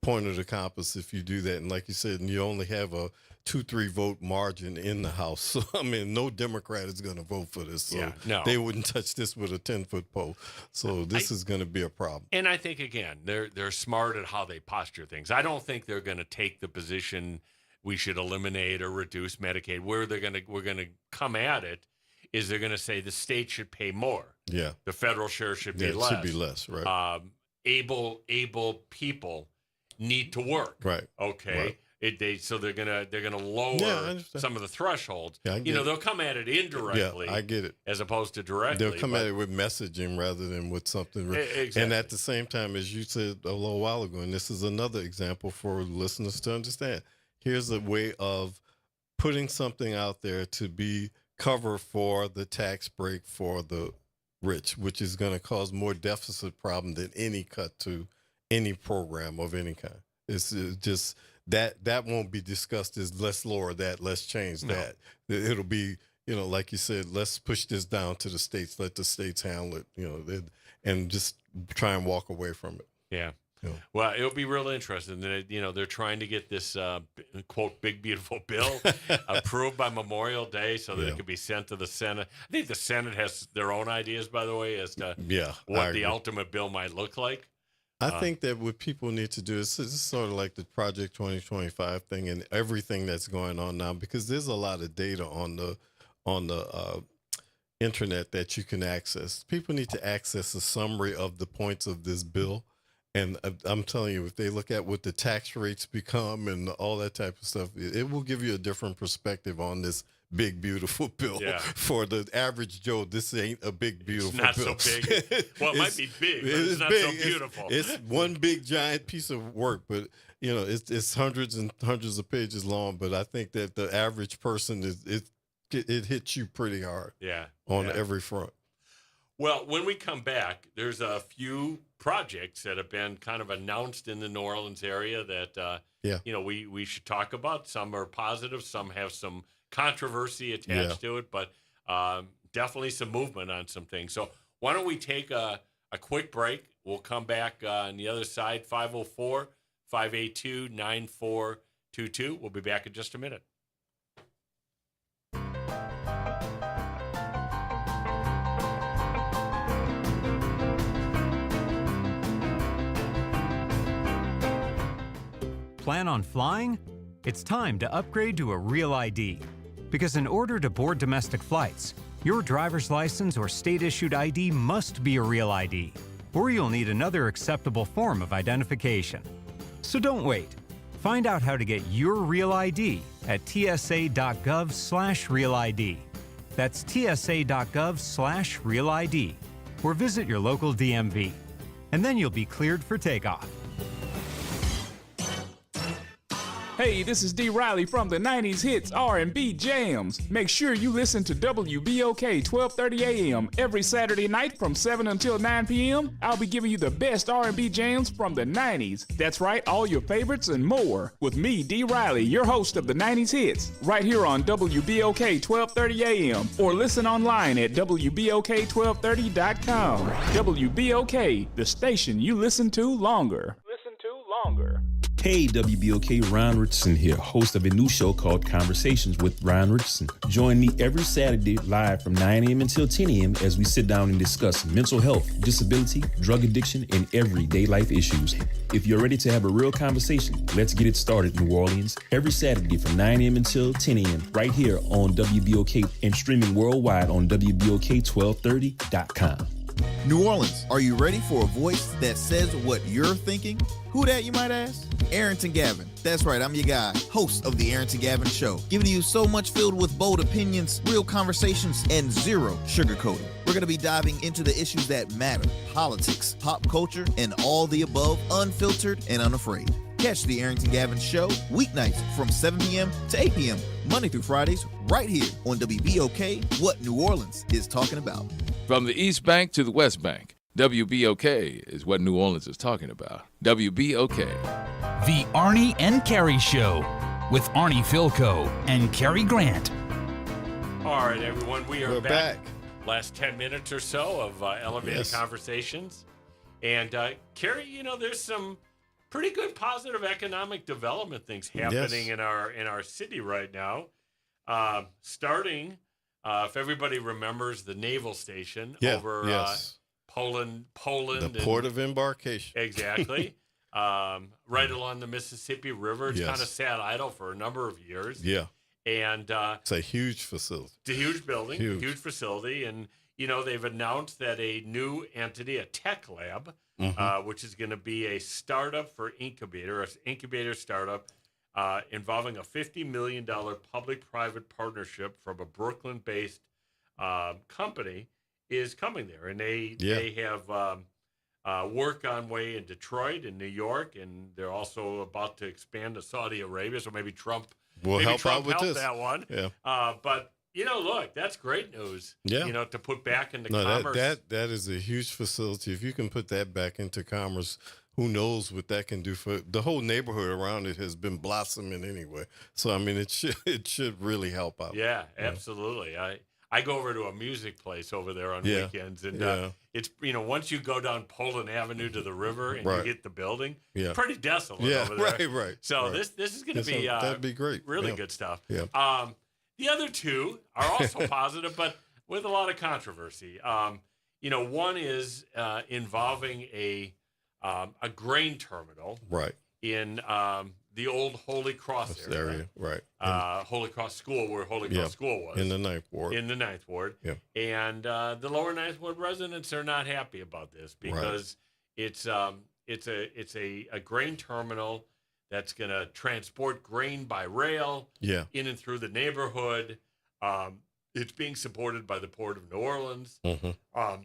point of the compass if you do that. And like you said, and you only have a 2-3 vote margin in the House. So, I mean, no Democrat is going to vote for this. So no. they wouldn't touch this with a 10-foot pole. So this is going to be a problem. And I think, again, they're smart at how they posture things. I don't think they're going to take the position we should eliminate or reduce Medicaid. Where we're going to come at it is they're going to say the state should pay more. Yeah. The federal share should be It less. should be less, right. Able people need to work. Right. Okay. Right. So they're gonna lower some of the thresholds. Yeah, they'll come at it indirectly. Yeah, I get it. As opposed to directly. They'll come at it with messaging rather than with something. Exactly. And at the same time, as you said a little while ago, and this is another example for listeners to understand. Here's a way of putting something out there to be cover for the tax break for the rich, which is going to cause more deficit problem than any cut to any program of any kind. It's just that won't be discussed as let's lower that, let's change that. It'll be, like you said, let's push this down to the states, let the states handle it, and just try and walk away from it. Yeah. Well, it'll be real interesting. They're trying to get this, quote, big, beautiful bill approved by Memorial Day so that it could be sent to the Senate. I think the Senate has their own ideas, by the way, as to what the ultimate bill might look like. I think that what people need to do is sort of like the Project 2025 thing and everything that's going on now, because there's a lot of data on the internet that you can access. People need to access a summary of the points of this bill. And I'm telling you, if they look at what the tax rates become and all that type of stuff, it will give you a different perspective on this big, beautiful bill. Yeah. For the average Joe, this ain't a big, beautiful bill. It's not so big. Well, it might be big, but it's not big. so beautiful. It's one big, giant piece of work, but, it's hundreds and hundreds of pages long. But I think that the average person, it hits you pretty hard on every front. Well, when we come back, there's a few projects that have been kind of announced in the New Orleans area that, we should talk about. Some are positive. Some have some controversy attached to it, but definitely some movement on some things. So why don't we take a quick break? We'll come back on the other side, 504-582-9422. We'll be back in just a minute. Plan on flying? It's time to upgrade to a Real ID. Because in order to board domestic flights, your driver's license or state-issued ID must be a Real ID, or you'll need another acceptable form of identification. So don't wait. Find out how to get your Real ID at tsa.gov/RealID. That's tsa.gov/RealID, or visit your local DMV. And then you'll be cleared for takeoff. Hey, this is D. Riley from the 90s Hits R&B Jams. Make sure you listen to WBOK 1230 AM every Saturday night from 7 until 9 p.m. I'll be giving you the best R&B jams from the 90s. That's right, all your favorites and more. With me, D. Riley, your host of the 90s Hits, right here on WBOK 1230 AM, or listen online at WBOK1230.com. WBOK, the station you listen to longer. Hey, WBOK, Ron Richardson here, host of a new show called Conversations with Ron Richardson. Join me every Saturday live from 9 a.m. until 10 a.m. as we sit down and discuss mental health, disability, drug addiction, and everyday life issues. If you're ready to have a real conversation, let's get it started, New Orleans. Every Saturday from 9 a.m. until 10 a.m. right here on WBOK and streaming worldwide on WBOK1230.com. New Orleans, are you ready for a voice that says what you're thinking? Who that, you might ask? Arrington Gavin. That's right, I'm your guy, host of The Arrington Gavin Show, giving you so much filled with bold opinions, real conversations, and zero sugarcoating. We're going to be diving into the issues that matter, politics, pop culture, and all the above, unfiltered and unafraid. Catch The Arrington Gavin Show weeknights from 7 p.m. to 8 p.m., Monday through Fridays, right here on WBOK, what New Orleans is talking about. From the East Bank to the West Bank, WBOK is what New Orleans is talking about. WBOK. The Arnie and Cary Show with Arnie Philco and Cary Grant. All right, everyone, we're back. last 10 minutes or so of elevated Yes. conversations. And Cary, there's some pretty good positive economic development things happening in our city right now. Starting, if everybody remembers, the naval station over Poland. The port of embarkation. Exactly. Right along the Mississippi River. It's kind of Yes. sat idle for a number of years. Yeah. And it's a huge facility. It's a huge building, Huge. facility. And, they've announced that a new entity, a tech lab, which is going to be a startup for incubator startup involving a $50 million public-private partnership from a Brooklyn-based company, is coming there. And they have work on way in Detroit and New York, and they're also about to expand to Saudi Arabia. So maybe Trump will help out with this. That one. Yeah. But look, that's great news. Yeah. To put back into commerce. That is a huge facility. If you can put that back into commerce, who knows what that can do for the whole neighborhood around it has been blossoming anyway. So I mean, it should really help out. Yeah, absolutely. I go over to a music place over there on weekends, and it's once you go down Poland Avenue to the river and you hit the building, it's pretty desolate over there. Right. So this is going to be that'd be great. Really good stuff. Yeah. The other two are also positive, but with a lot of controversy. One is involving a grain terminal, in the old Holy Cross area, right? Holy Cross School, where Holy Cross School was, in the Ninth Ward. Yeah. And the Lower Ninth Ward residents are not happy about this because it's a grain terminal that's going to transport grain by rail in and through the neighborhood. It's being supported by the Port of New Orleans.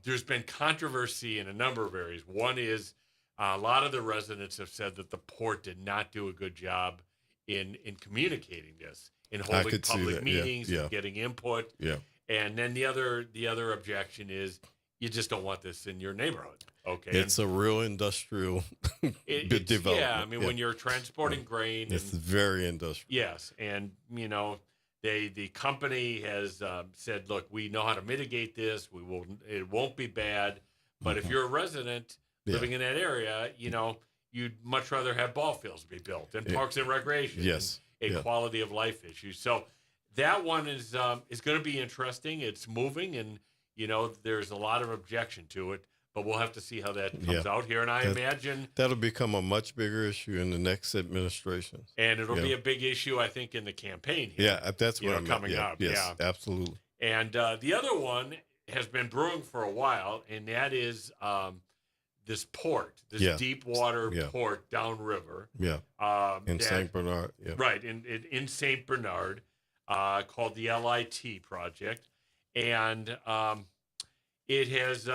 There's been controversy in a number of areas. One is a lot of the residents have said that the port did not do a good job in communicating this, in holding public meetings and getting input. Yeah. And then the other objection is you just don't want this in your neighborhood. Okay. It's a real industrial development. Yeah, I mean, when you're transporting grain. It's very industrial. Yes, and, the company has said, look, we know how to mitigate this. It won't be bad. But if you're a resident living in that area, you'd much rather have ball fields be built and parks and recreation. Yes. And a quality of life issue. So that one is going to be interesting. It's moving, and, there's a lot of objection to it. But we'll have to see how that comes out here. And I imagine that'll become a much bigger issue in the next administration. And it'll be a big issue, I think, in the campaign here. Yeah, that's what I'm coming up. Yes, absolutely. And the other one has been brewing for a while, and that is this port, this deep water port downriver. Yeah. In St. Bernard. Yeah. Right, in St. Bernard, called the LIT project. And it has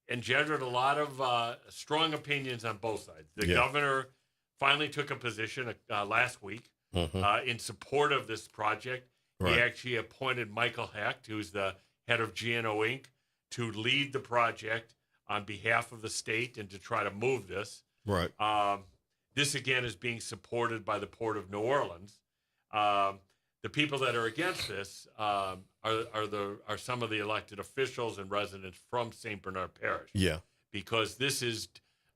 engendered a lot of strong opinions on both sides. The governor finally took a position last week in support of this project. He actually appointed Michael Hecht, who's the head of GNO Inc., to lead the project on behalf of the state and to try to move this. Right. This, again, is being supported by the Port of New Orleans. The people that are against this are some of the elected officials and residents from St. Bernard Parish. Yeah. Because this is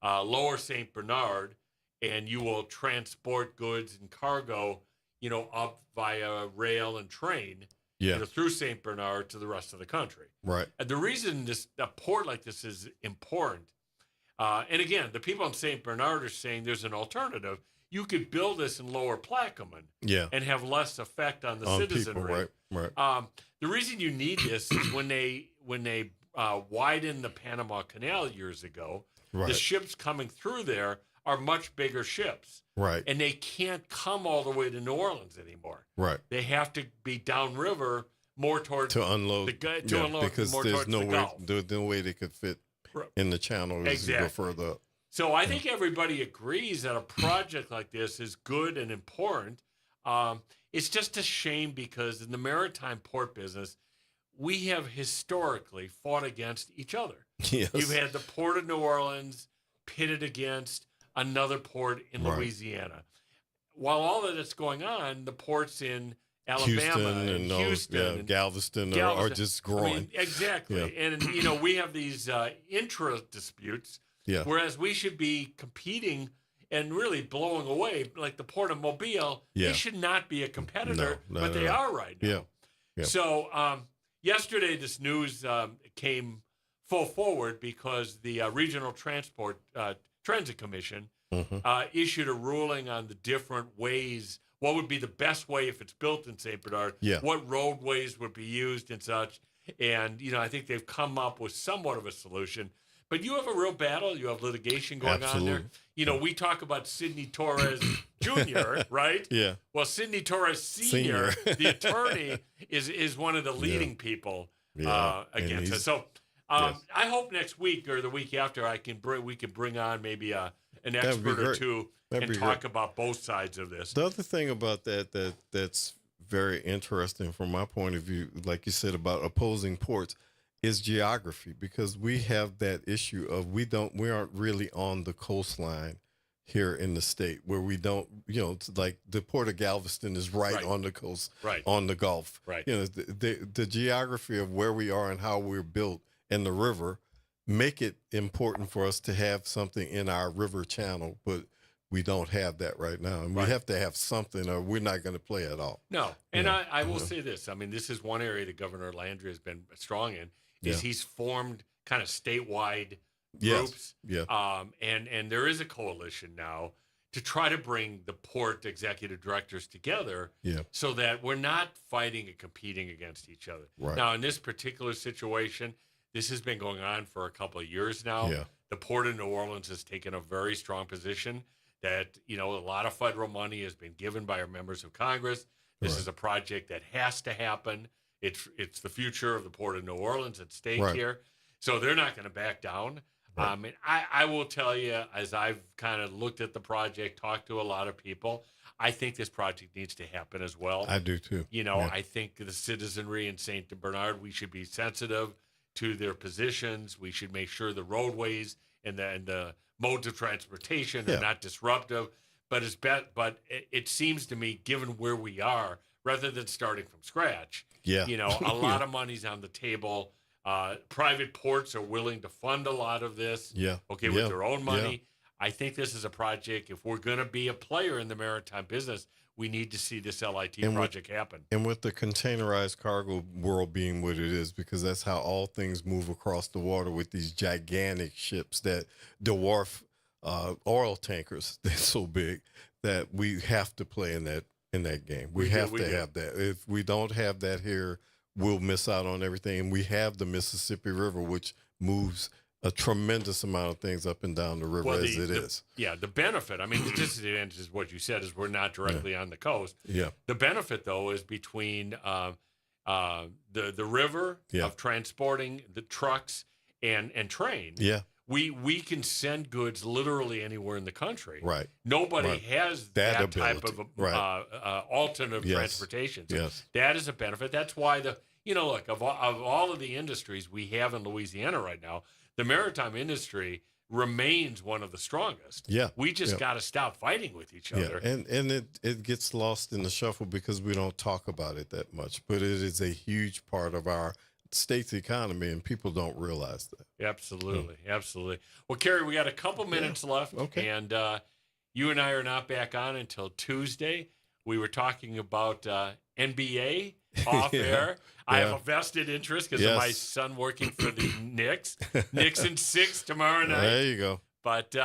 Lower St. Bernard, and you will transport goods and cargo, up via rail and train through St. Bernard to the rest of the country. Right. And the reason a port like this is important, and again, the people in St. Bernard are saying there's an alternative. You could build this in Lower Plaquemine and have less effect on the citizenry. People, right. The reason you need this is when they widened the Panama Canal years ago, the ships coming through there are much bigger ships. Right. And they can't come all the way to New Orleans anymore. Right. They have to be downriver more towards to unload because more there's no way Gulf. No way they could fit in the channel as you go further up. So I think everybody agrees that a project like this is good and important. It's just a shame because in the maritime port business, we have historically fought against each other. Yes. You've had the Port of New Orleans pitted against another port in Louisiana. While all of that's going on, the ports in Alabama and Houston and Galveston are just growing. I mean, exactly. Yeah. And, we have these intra-disputes, whereas we should be competing and really blowing away, like the Port of Mobile. They should not be a competitor, but they are right now. Yeah. So yesterday, this news came full forward because the Regional Transit Commission issued a ruling on the different ways. What would be the best way if it's built in St. Bernard? What roadways would be used and such? And, I think they've come up with somewhat of a solution. But you have a real battle. You have litigation going on there. We talk about Sidney Torres Jr., right? Yeah. Well, Sidney Torres Sr., the attorney, is one of the leading people against us. So I hope next week or the week after we can bring on maybe an expert or two and talk about both sides of this. The other thing about that's very interesting from my point of view, like you said about opposing ports, is geography, because we have that issue of we aren't really on the coastline here in the state, where we don't, it's like the Port of Galveston is right on the coast, on the Gulf. Right. The geography of where we are and how we're built and the river make it important for us to have something in our river channel, but we don't have that right now. And we have to have something or we're not going to play at all. No. And I will say this. I mean, this is one area that Governor Landry has been strong in, is he's formed kind of statewide groups. And there is a coalition now to try to bring the port executive directors together so that we're not fighting and competing against each other. Right. Now, in this particular situation, this has been going on for a couple of years now. Yeah. The Port of New Orleans has taken a very strong position that, a lot of federal money has been given by our members of Congress. This is a project that has to happen. It's the future of the Port of New Orleans at stake here. So they're not going to back down. Right. And I will tell you, as I've kind of looked at the project, talked to a lot of people, I think this project needs to happen as well. I do too. I think the citizenry in St. Bernard, we should be sensitive to their positions. We should make sure the roadways and the modes of transportation are not disruptive. But it seems to me, given where we are, rather than starting from scratch, a lot of money's on the table. Private ports are willing to fund a lot of this. With their own money. I think this is a project. If we're going to be a player in the maritime business, we need to see this LIT project happen. And with the containerized cargo world being what it is, because that's how all things move across the water with these gigantic ships that dwarf oil tankers. They're so big that we have to play in that game. We have to have that. If we don't have that here, we'll miss out on everything. And we have the Mississippi River, which moves a tremendous amount of things up and down the river as it is. Yeah, the benefit, I mean, the disadvantage is what you said, is we're not directly on the coast. Yeah. The benefit, though, is between the river of transporting the trucks and train. Yeah. We can send goods literally anywhere in the country. Right. Nobody has that type of right. alternative transportation. So that is a benefit. That's why look, of all of the industries we have in Louisiana right now, the maritime industry remains one of the strongest. Yeah. We just got to stop fighting with each other. And it gets lost in the shuffle because we don't talk about it that much. But it is a huge part of our state's economy, and people don't realize that. Absolutely. Absolutely. Well, Cary, we got a couple minutes left. Okay. And you and I are not back on until Tuesday. We were talking about NBA off air. I have a vested interest because of my son working for the Knicks. Knicks in 6 tomorrow night. There you go. But,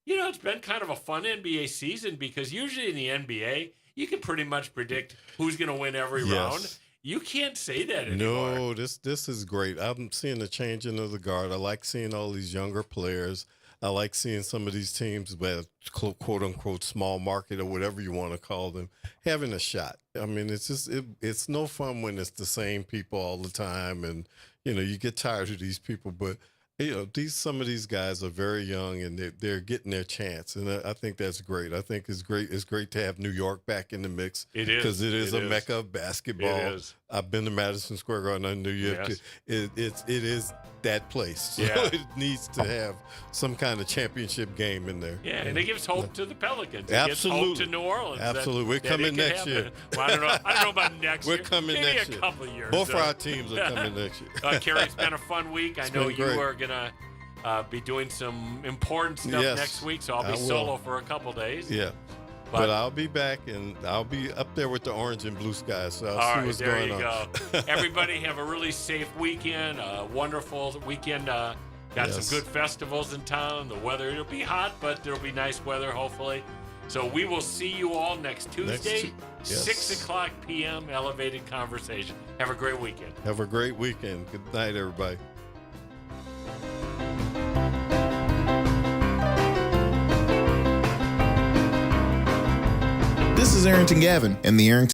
it's been kind of a fun NBA season because usually in the NBA, you can pretty much predict who's going to win every round. You can't say that anymore. No, this is great. I'm seeing the changing of the guard. I like seeing all these younger players. I like seeing some of these teams with quote unquote small market or whatever you want to call them having a shot. I mean, it's just it's no fun when it's the same people all the time, and you get tired of these people. But some of these guys are very young and they're getting their chance, and I think that's great. I think it's great. It's great to have New York back in the mix. It is because it is a mecca of basketball. It is. I've been to Madison Square Garden. I knew you have to. It is that place. So it needs to have some kind of championship game in there. Yeah, and it gives hope to the Pelicans. It Absolutely. gives hope to New Orleans. Absolutely. We're coming next year. Well, I don't know about next year. We're coming Maybe next year. a couple of years. Both of our teams are coming next year. Cary, it's been a fun week. I know you are going to be doing some important stuff next week, so I'll be solo for a couple days. Yeah. But I'll be back, and I'll be up there with the orange and blue skies, so I'll see what's going on. There you go. Everybody have a really safe weekend, a wonderful weekend. Got some good festivals in town. The weather, it'll be hot, but there'll be nice weather, hopefully. So we will see you all next Tuesday, 6 o'clock p.m., Elevated Conversation. Have a great weekend. Have a great weekend. Good night, everybody. This is Arrington Gavin and the Arrington